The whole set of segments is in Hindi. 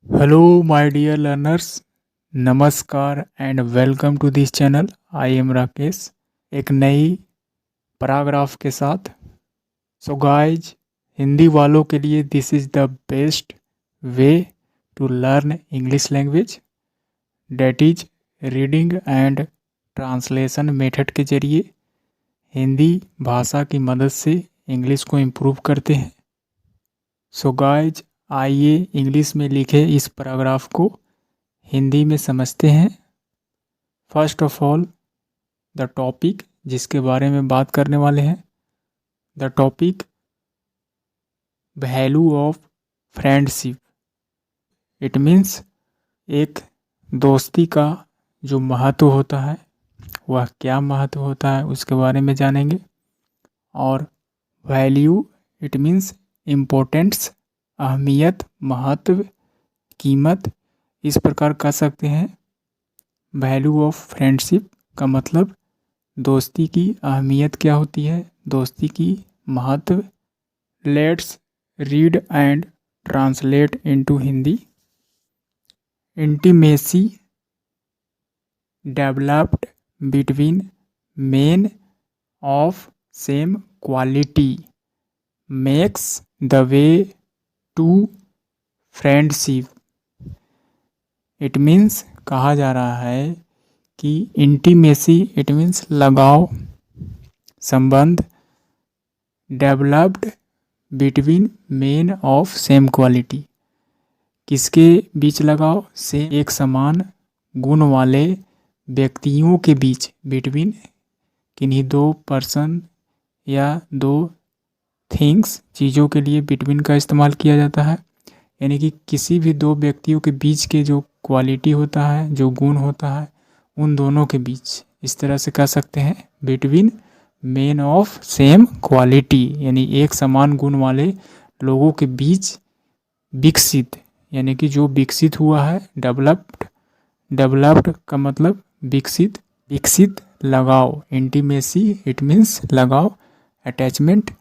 Hello, my dear learners. नमस्कार and welcome to this channel. I am Rakesh, एक नई पैराग्राफ के साथ। सो गाइज, हिंदी वालों के लिए this is the best way to learn English language, that is reading and translation method के जरिए हिंदी भाषा की मदद से इंग्लिश को इम्प्रूव करते हैं। सो गाइज, आइए इंग्लिश में लिखे इस पैराग्राफ को हिंदी में समझते हैं। First of all, the topic जिसके बारे में बात करने वाले हैं, the topic value of friendship. It means एक दोस्ती का जो महत्व होता है वह क्या महत्व होता है उसके बारे में जानेंगे। और वैल्यू, इट मीन्स इम्पोर्टेंस, अहमियत, महत्व, कीमत, इस प्रकार कह सकते हैं। वैल्यू ऑफ फ्रेंडशिप का मतलब दोस्ती की अहमियत क्या होती है, दोस्ती की महत्व। Let's read and translate into Hindi. Intimacy developed between men of same quality makes the way to friendship। It means कहा जा रहा है कि इंटीमेसी, इट मीन्स लगाव, संबंध, developed between main of same quality, किसके बीच लगाव से, एक समान गुण वाले व्यक्तियों के बीच, बिटवीन किन्हीं दो पर्सन या दो थिंग्स, चीज़ों के लिए बिटवीन का इस्तेमाल किया जाता है। यानी कि किसी भी दो व्यक्तियों के बीच के जो क्वालिटी होता है, जो गुण होता है, उन दोनों के बीच, इस तरह से कह सकते हैं between main of same quality, यानी एक समान गुण वाले लोगों के बीच विकसित, यानी कि जो विकसित हुआ है, डेवलप्ड। डेवलप्ड का मतलब विकसित, विकसित लगाव। इंटीमेसी, इट मीन्स लगाव, अटैचमेंट,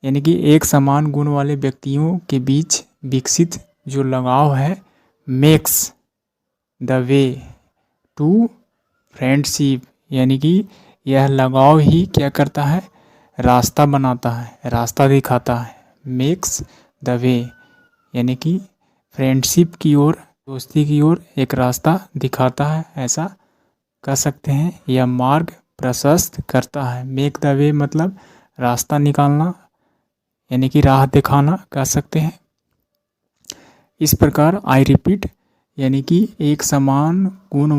यानी कि एक समान गुण वाले व्यक्तियों के बीच विकसित जो लगाव है, makes the way to friendship, यानी कि यह लगाव ही क्या करता है, रास्ता बनाता है, रास्ता दिखाता है। मेक्स द वे, यानी कि फ्रेंडशिप की ओर, दोस्ती की ओर एक रास्ता दिखाता है, ऐसा कह सकते हैं। यह मार्ग प्रशस्त करता है। मेक द वे मतलब रास्ता निकालना, यानी कि राह दिखाना कह सकते हैं। इस प्रकार आई रिपीट, यानी कि एक समान गुण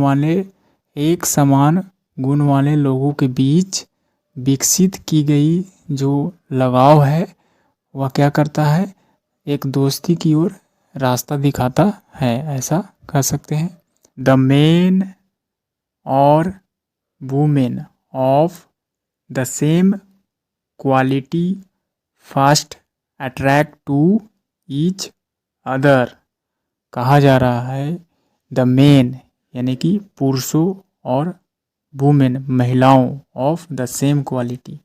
वाले लोगों के बीच विकसित की गई जो लगाव है वह क्या करता है, एक दोस्ती की ओर रास्ता दिखाता है, ऐसा कह सकते हैं। द मेन और women of the same quality first attract to each other. कहा जा रहा है द मेन, यानी कि पुरुषों, और वुमेन महिलाओं, ऑफ द सेम क्वालिटी,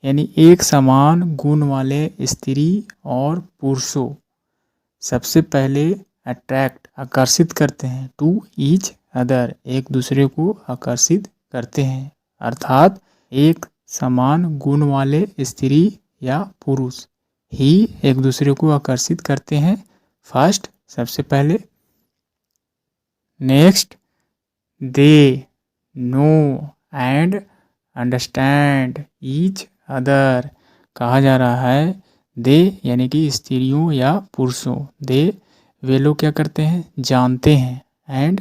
यानी एक समान गुण वाले स्त्री और पुरुषों सबसे पहले अट्रैक्ट, आकर्षित करते हैं, टू ईच अदर, एक दूसरे को आकर्षित करते हैं। अर्थात एक समान गुण वाले स्त्री या पुरुष ही एक दूसरे को आकर्षित करते हैं, फर्स्ट, सबसे पहले। Next, they know and understand each other. कहा जा रहा है दे, यानी कि स्त्रियों या पुरुषों, दे वे लोग क्या करते हैं, जानते हैं, एंड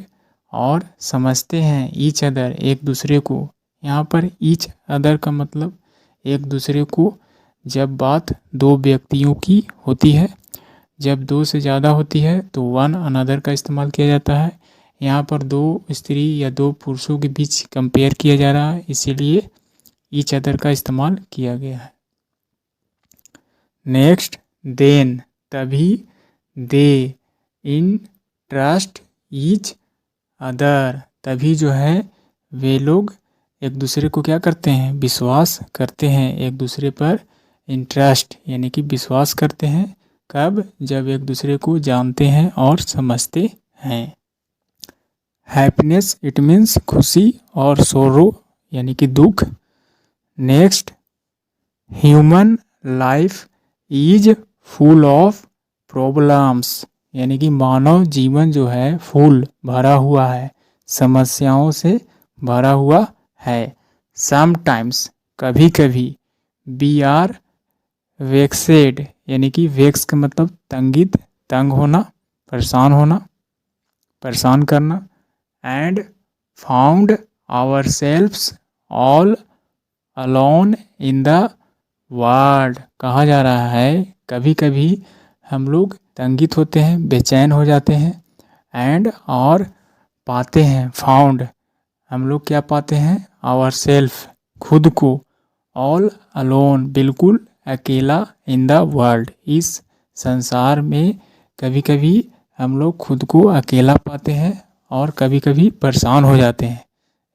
और समझते हैं, ईच अदर एक दूसरे को। यहाँ पर ईच अदर का मतलब एक दूसरे को, जब बात दो व्यक्तियों की होती है, जब दो से ज़्यादा होती है तो वन अनदर का इस्तेमाल किया जाता है। यहाँ पर दो स्त्री या दो पुरुषों के बीच कंपेयर किया जा रहा है, इसीलिए ईच अदर का इस्तेमाल किया गया है। नेक्स्ट, देन तभी, दे इन ट्रस्ट ईच अदर, तभी जो है वे लोग एक दूसरे को क्या करते हैं, विश्वास करते हैं, एक दूसरे पर इंटरेस्ट, यानी कि विश्वास करते हैं, कब? जब एक दूसरे को जानते हैं और समझते हैं। हैप्पीनेस इट मीन्स खुशी और सोरो यानी कि दुख। Next, human life is full of problems यानी कि मानव जीवन जो है फुल भरा हुआ है, समस्याओं से भरा हुआ है। समटाइम्स कभी कभी, वी आर वेक्सेड यानी कि वेक्स का मतलब तंगित, तंग होना, परेशान होना, परेशान करना। And found ourselves all alone in the world. कहा जा रहा है कभी कभी हम लोग तंगित होते हैं, बेचैन हो जाते हैं। एंड और पाते हैं, फाउंड हम लोग क्या पाते हैं? आवर सेल्फ खुद को, ऑल अलोन बिल्कुल अकेला, इन द वर्ल्ड इस संसार में कभी कभी हम लोग खुद को अकेला पाते हैं और कभी कभी परेशान हो जाते हैं।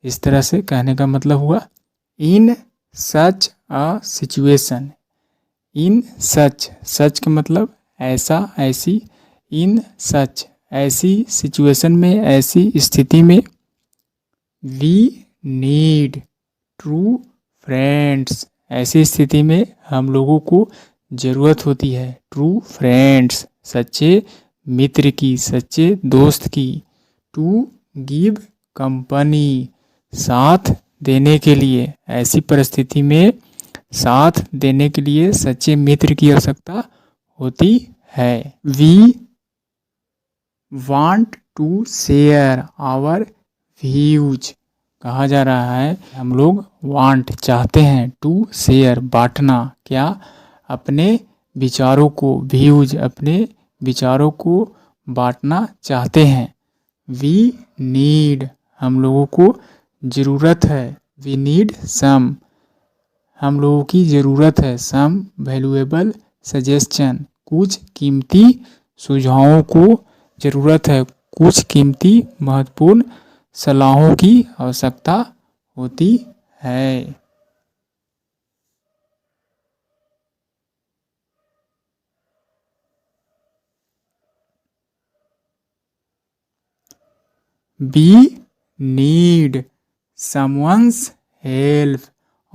इस तरह से कहने का मतलब हुआ इन सच अ सिचुएशन। इन सच, सच का मतलब ऐसा, ऐसी। इन सच ऐसी सिचुएशन में, ऐसी स्थिति में। वी नीड ट्रू फ्रेंड्स ऐसी स्थिति में हम लोगों को ज़रूरत होती है ट्रू फ्रेंड्स सच्चे मित्र की, सच्चे दोस्त की। टू गिव कंपनी साथ देने के लिए, ऐसी परिस्थिति में साथ देने के लिए सच्चे मित्र की आवश्यकता होती है। We want to share our views. कहा जा रहा है हम लोग वांट चाहते हैं, टू शेयर बांटना, क्या? अपने विचारों को, व्यूज अपने विचारों को बांटना चाहते हैं। वी नीड हम लोगों को ज़रूरत है, वी नीड सम हम लोगों की ज़रूरत है, सम वैल्यूएबल सजेशन कुछ कीमती सुझावों को ज़रूरत है, कुछ कीमती महत्वपूर्ण सलाहों की आवश्यकता होती है। वी नीड समवंस हेल्प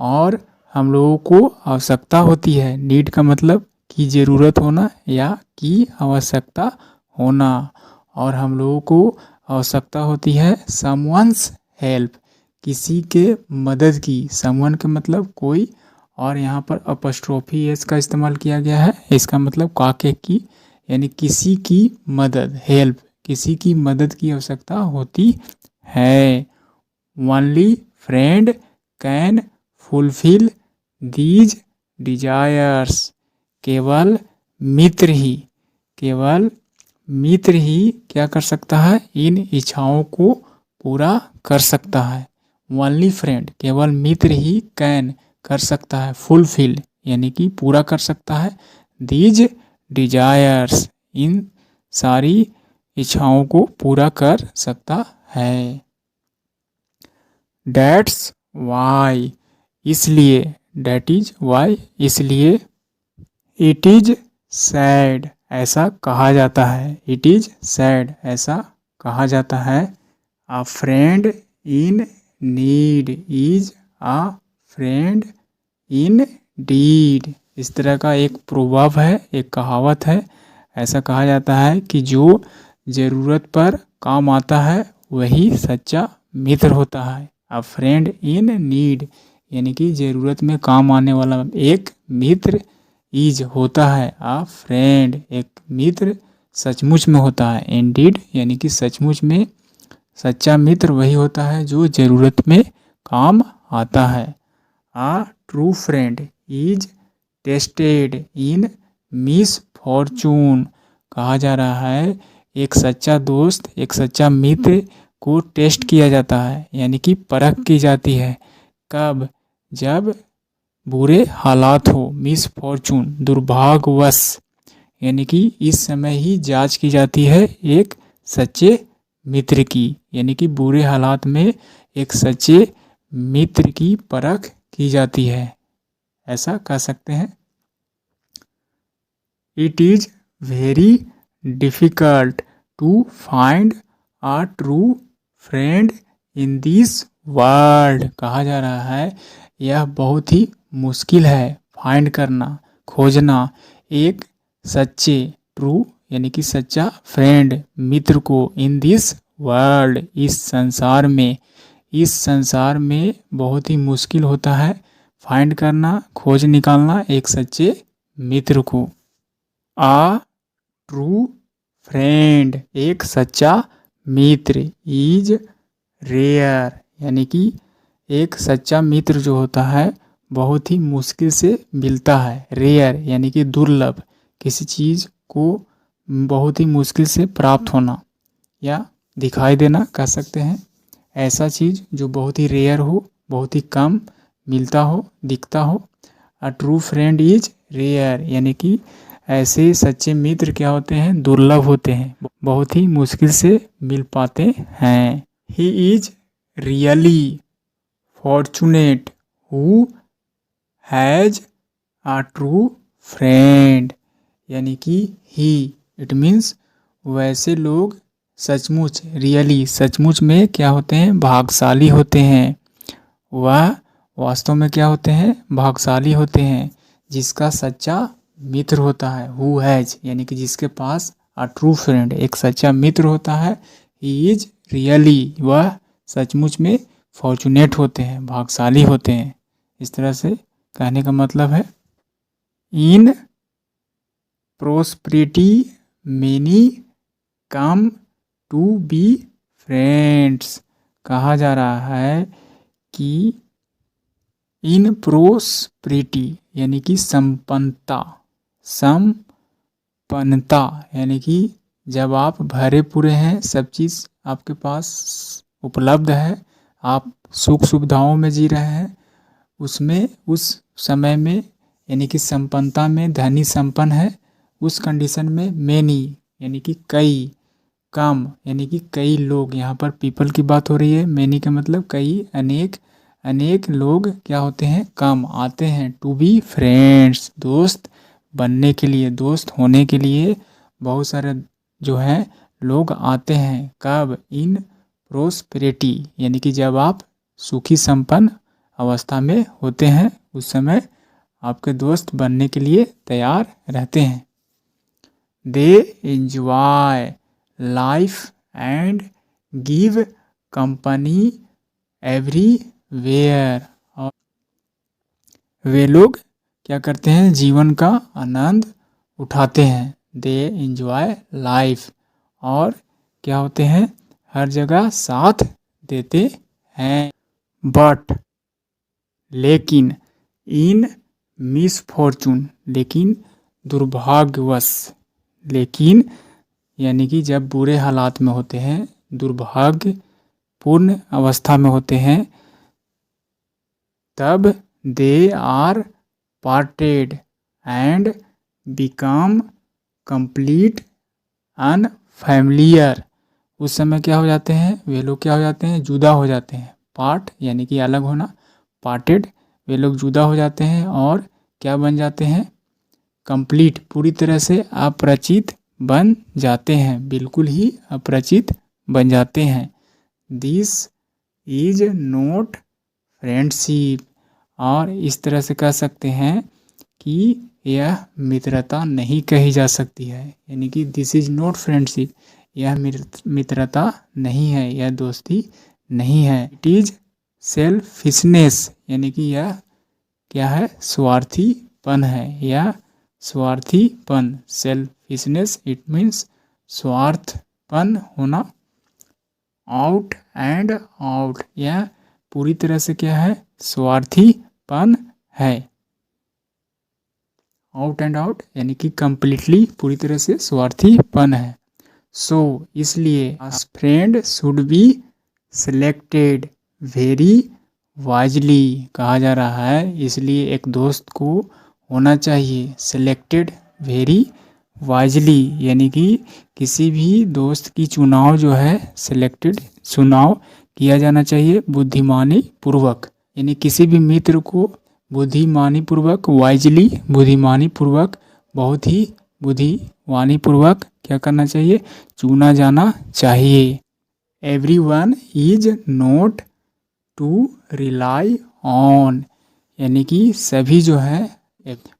और हम लोगों को आवश्यकता होती है। नीड का मतलब की ज़रूरत होना या की आवश्यकता होना, और हम लोगों को आवश्यकता होती है समवंस हेल्प किसी के मदद की। समवन का मतलब कोई, और यहाँ पर अपस्ट्रोफी एस का इस्तेमाल किया गया है, इसका मतलब काके की, यानी किसी की मदद, हेल्प किसी की मदद की आवश्यकता होती है। Only friend can fulfil these desires केवल मित्र ही, केवल मित्र ही क्या कर सकता है? इन इच्छाओं को पूरा कर सकता है। ओनली फ्रेंड केवल मित्र ही, कैन कर सकता है, फुलफिल यानी कि पूरा कर सकता है, दीज डिजायर्स इन सारी इच्छाओं को पूरा कर सकता है। डैट्स वाई इसलिए, डैट इज वाई इसलिए। इट इज सैड ऐसा कहा जाता है, इट इज सैड ऐसा कहा जाता है। A friend in need is a friend in deed इस तरह का एक प्रोवर्ब है, एक कहावत है। ऐसा कहा जाता है कि जो ज़रूरत पर काम आता है वही सच्चा मित्र होता है। अ फ्रेंड इन नीड यानी कि ज़रूरत में काम आने वाला एक मित्र इज होता है। अ फ्रेंड एक मित्र सचमुच में होता है। इंडीड यानी कि सचमुच में, सच्चा मित्र वही होता है जो ज़रूरत में काम आता है। अ true friend is tested in miss Fortune कहा जा रहा है एक सच्चा दोस्त, एक सच्चा मित्र को टेस्ट किया जाता है यानी कि परख की जाती है। कब? जब बुरे हालात हो, मिस फॉर्चून दुर्भाग्यवश, यानी कि इस समय ही जांच की जाती है एक सच्चे मित्र की, यानी कि बुरे हालात में एक सच्चे मित्र की परख की जाती है, ऐसा कह सकते हैं। It is very difficult to find a true friend in this world। कहा जा रहा है यह बहुत ही मुश्किल है फाइंड करना, खोजना एक सच्चे ट्रू यानी कि सच्चा फ्रेंड मित्र को इन दिस वर्ल्ड इस संसार में बहुत ही मुश्किल होता है फाइंड करना, खोज निकालना एक सच्चे मित्र को। आ ट्रू फ्रेंड एक सच्चा मित्र इज रेयर यानी कि एक सच्चा मित्र जो होता है बहुत ही मुश्किल से मिलता है। रेयर यानी कि दुर्लभ, किसी चीज़ को बहुत ही मुश्किल से प्राप्त होना या दिखाई देना कह सकते हैं। ऐसा चीज़ जो बहुत ही रेयर हो, बहुत ही कम मिलता हो, दिखता हो। A true friend is rare यानी कि ऐसे सच्चे मित्र क्या होते हैं, दुर्लभ होते हैं, बहुत ही मुश्किल से मिल पाते हैं। He is really fortunate who has a true friend यानी कि ही इट मीन्स वैसे लोग सचमुच, रियली सचमुच में क्या होते हैं, भाग्यशाली होते हैं। वह वास्तव में क्या होते हैं, भाग्यशाली होते हैं जिसका सच्चा मित्र होता है। हु हैज यानी कि जिसके पास अ ट्रू फ्रेंड एक सच्चा मित्र होता है। ही इज रियली वह सचमुच में फॉर्चुनेट होते हैं, भाग्यशाली होते हैं। इस तरह से कहने का मतलब है in prosperity many come to be friends. कहा जा रहा है कि इन प्रोस्पेरिटी यानी कि संपन्नता यानी कि जब आप भरे पूरे हैं, सब चीज़ आपके पास उपलब्ध है, आप सुख सुविधाओं में जी रहे हैं, उसमें उस समय में यानी कि संपन्नता में धनी संपन्न है, उस कंडीशन में मेनी यानी कि कई, कम यानी कि कई लोग, यहाँ पर पीपल की बात हो रही है। मेनी का मतलब कई, अनेक लोग क्या होते हैं, कम आते हैं। टू बी फ्रेंड्स दोस्त बनने के लिए, दोस्त होने के लिए बहुत सारे जो हैं लोग आते हैं। कब? इन प्रोस्पेरिटी यानी कि जब आप सुखी संपन्न अवस्था में होते हैं, उस समय आपके दोस्त बनने के लिए तैयार रहते हैं। They enjoy life and give company everywhere. और वे लोग क्या करते हैं, जीवन का आनंद उठाते हैं। दे एंजॉय लाइफ और क्या होते हैं, हर जगह साथ देते हैं। बट लेकिन, इन मिसफॉर्चून लेकिन दुर्भाग्यवश, लेकिन यानी कि जब बुरे हालात में होते हैं, दुर्भाग्यपूर्ण अवस्था में होते हैं, तब they are parted and become complete unfamiliar. उस समय क्या हो जाते हैं, वे लोग क्या हो जाते हैं, जुदा हो जाते हैं। पार्ट यानी कि अलग होना, पार्टेड वे लोग जुदा हो जाते हैं और क्या बन जाते हैं, कंप्लीट पूरी तरह से अपरिचित बन जाते हैं, बिल्कुल ही अपरिचित बन जाते हैं। This is not friendship. और इस तरह से कह सकते हैं कि यह मित्रता नहीं कही जा सकती है, यानी कि दिस इज नॉट फ्रेंडशिप, यह मित्रता नहीं है, यह दोस्ती नहीं है। इट इज सेल्फिशनेस यानी कि यह क्या है, स्वार्थीपन है, यह स्वार्थीपन। सेल्फिशनेस इट मीन्स स्वार्थपन होना। आउट एंड आउट यह पूरी तरह से क्या है, स्वार्थीपन है। आउट एंड आउट यानी कि कंप्लीटली पूरी तरह से स्वार्थीपन है। सो इसलिए friend should be selected very wisely. कहा जा रहा है इसलिए एक दोस्त को होना चाहिए सिलेक्टेड वेरी वाइजली, यानी कि किसी भी दोस्त की चुनाव जो है सिलेक्टेड चुनाव किया जाना चाहिए बुद्धिमानी पूर्वक, यानी किसी भी मित्र को बुद्धिमानी पूर्वक, वाइजली बुद्धिमानी पूर्वक, बहुत ही बुद्धिमानी पूर्वक क्या करना चाहिए, चुना जाना चाहिए। Everyone is not to rely on, यानी कि सभी जो है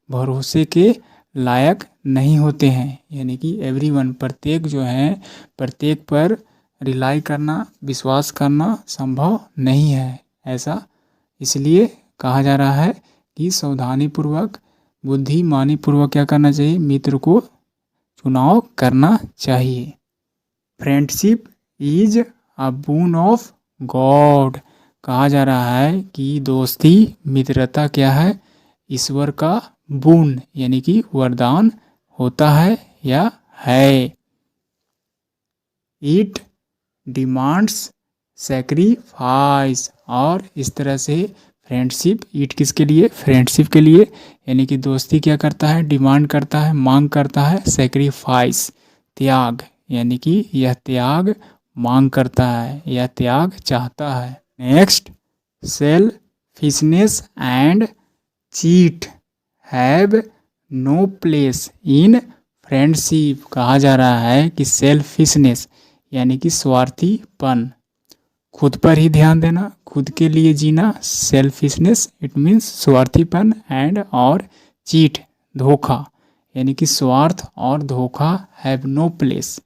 भरोसे के लायक नहीं होते हैं। यानी कि एवरीवन प्रत्येक जो है, प्रत्येक पर रिलाई करना, विश्वास करना संभव नहीं है। ऐसा इसलिए कहा जा रहा है कि सावधानीपूर्वक, बुद्धिमानीपूर्वक क्या करना चाहिए, मित्र को चुनाव करना चाहिए। Friendship is a boon of God, कहा जा रहा है कि दोस्ती, मित्रता क्या है, ईश्वर का बून यानी कि वरदान होता है या है। इट डिमांड्स सेक्रीफाइस, और इस तरह से फ्रेंडशिप, ईट किसके लिए, फ्रेंडशिप के लिए, यानी कि दोस्ती क्या करता है, डिमांड करता है, मांग करता है, सेक्रीफाइस त्याग, यानी कि यह त्याग मांग करता है या त्याग चाहता है। Next, selfishness and cheat have no place in friendship, कहा जा रहा है कि सेल्फिशनेस यानी कि स्वार्थीपन, खुद पर ही ध्यान देना, खुद के लिए जीना, सेल्फिशनेस इट मीन्स स्वार्थीपन, एंड और चीट धोखा, यानी कि स्वार्थ और धोखा have no place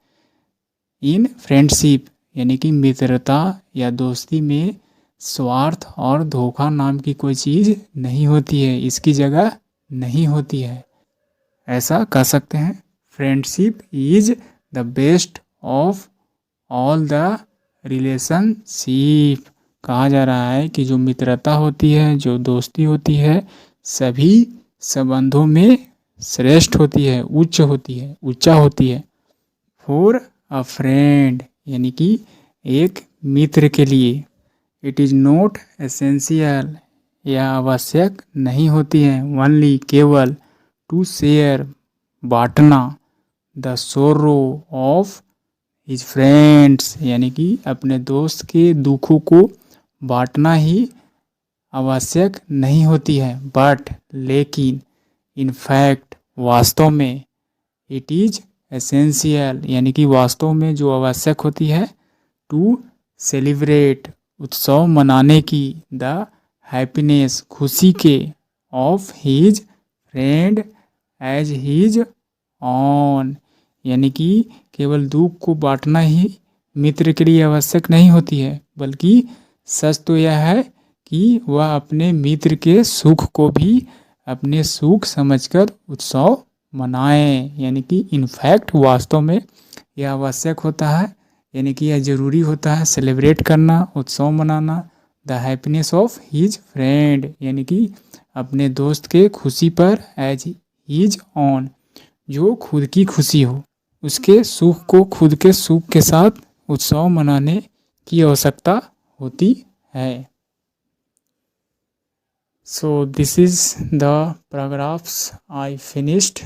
in friendship, यानी कि मित्रता या दोस्ती में स्वार्थ और धोखा नाम की कोई चीज़ नहीं होती है, इसकी जगह नहीं होती है। ऐसा कह सकते हैं, friendship is the best of all the relationship, कहा जा रहा है कि जो मित्रता होती है, जो दोस्ती होती है, सभी संबंधों में श्रेष्ठ होती है, उच्च होती है, ऊंचा होती है। फॉर अ फ्रेंड, यानी कि एक मित्र के लिए, इट इज़ नॉट एसेंशियल, यह आवश्यक नहीं होती है, ओनली केवल, टू शेयर बांटना, द सोरो ऑफ हिज फ्रेंड्स, यानी कि अपने दोस्त के दुखों को बांटना ही आवश्यक नहीं होती है, बट लेकिन, इन फैक्ट वास्तव में, इट इज एसेंशियल, यानी कि वास्तव में जो आवश्यक होती है, टू सेलिब्रेट उत्सव मनाने की, द हैप्पीनेस खुशी के, of his friend as his own, यानी कि केवल दुख को बांटना ही मित्र के लिए आवश्यक नहीं होती है, बल्कि सच तो यह है कि वह अपने मित्र के सुख को भी अपने सुख समझकर उत्सव मनाएं, यानी कि इनफैक्ट वास्तव में यह आवश्यक होता है, यानी कि यह जरूरी होता है, सेलिब्रेट करना, उत्सव मनाना, the happiness of his friend, यानी कि अपने दोस्त के खुशी पर, एज हीज ऑन, जो खुद की खुशी हो, उसके सुख को खुद के सुख के साथ उत्सव मनाने की आवश्यकता होती है। So this is the paragraphs I finished.